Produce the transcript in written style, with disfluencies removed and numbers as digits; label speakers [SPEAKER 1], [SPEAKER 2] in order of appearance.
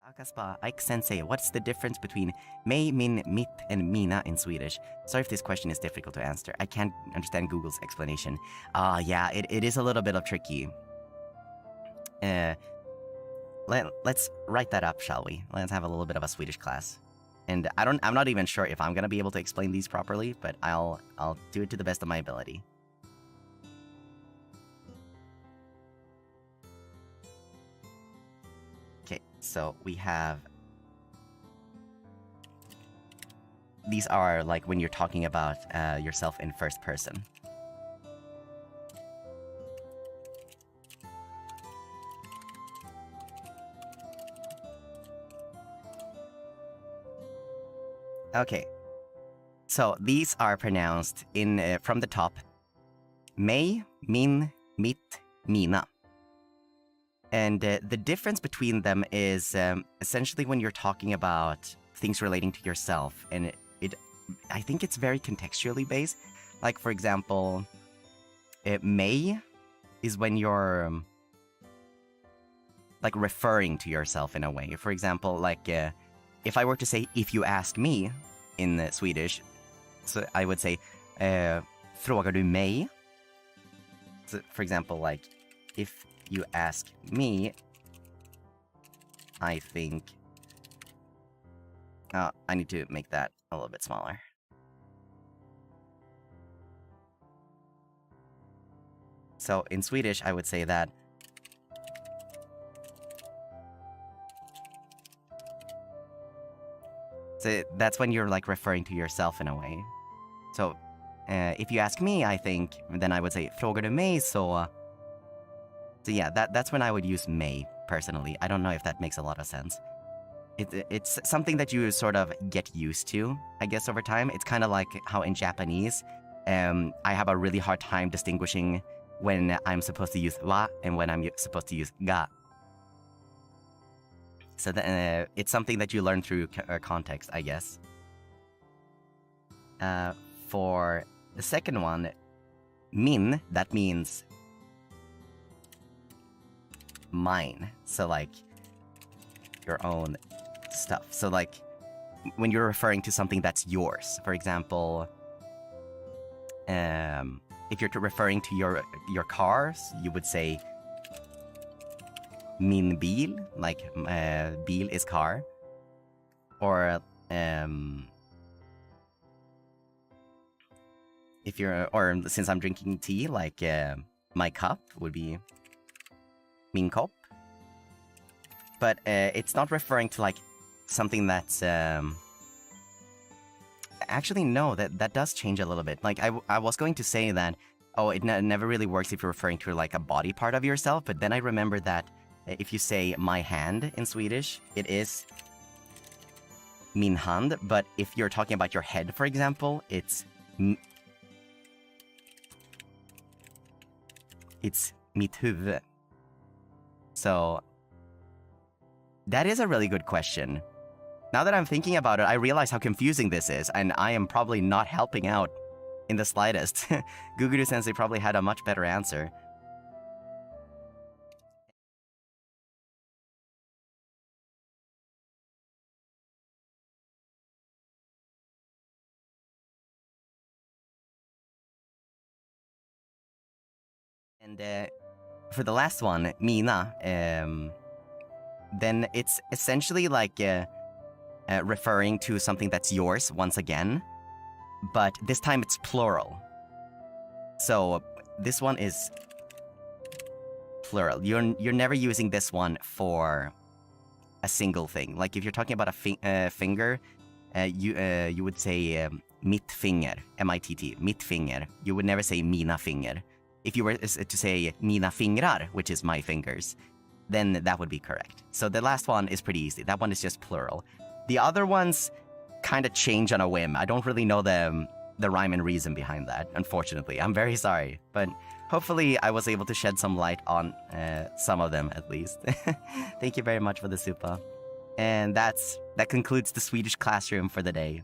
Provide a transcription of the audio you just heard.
[SPEAKER 1] Akaspa, Ike Sensei, what's the difference between mig, min, mitt, and mina in Swedish? Sorry if this question is difficult to answer. I can't understand Google's explanation. Yeah, it is a little bit of tricky. Let's write that up, shall we? Let's have a little bit of a Swedish class. And I'm not even sure if I'm gonna be able to explain these properly, but I'll do it to the best of my ability. Okay, so we have... These are like when you're talking about yourself in first person. Okay, so these are pronounced in from the top. Mig, min, mitt, mina. And the difference between them is essentially when you're talking about things relating to yourself, and I think it's very contextually based. Like, for example, mig is when you're like referring to yourself in a way. For example, like if I were to say "if you ask me" in Swedish, so I would say "Frågar du mig?" So, for example, like if you ask me, I think... I need to make that a little bit smaller. So in Swedish, I would say that so that's when you're like referring to yourself in a way. So if you ask me, I think, then I would say "Frågar du mig?" So yeah, that's when I would use "mig" personally. I don't know if that makes a lot of sense. It's something that you sort of get used to, I guess, over time. It's kind of like how in Japanese, I have a really hard time distinguishing when I'm supposed to use wa and when I'm supposed to use ga. So it's something that you learn through context, I guess. For the second one, min, that means mine. So like your own stuff. So like when you're referring to something that's yours, for example, if you're referring to your cars, you would say min bil, like bil is car. Or if you're, or since I'm drinking tea, like my cup would be min kopp. But it's not referring to like something that's actually no, that does change a little bit. Like I was going to say that, oh, it never really works if you're referring to like a body part of yourself, but then I remember that if you say my hand in Swedish, it is min hand, but if you're talking about your head, for example, it's mitt huvud. So that is a really good question. Now that I'm thinking about it, I realize how confusing this is, and I am probably not helping out in the slightest. Guguru-sensei probably had a much better answer. And for the last one, mina, then it's essentially like referring to something that's yours once again, but this time it's plural. So this one is plural. You're never using this one for a single thing. Like if you're talking about a finger, you would say mitt finger, M-I-T-T, mitt finger. You would never say mina finger. If you were to say mina fingrar, which is my fingers, then that would be correct. So the last one is pretty easy. That one is just plural. The other ones kind of change on a whim. I don't really know the rhyme and reason behind that, unfortunately. I'm very sorry. But hopefully I was able to shed some light on some of them, at least. Thank you very much for the supa. And that concludes the Swedish classroom for the day.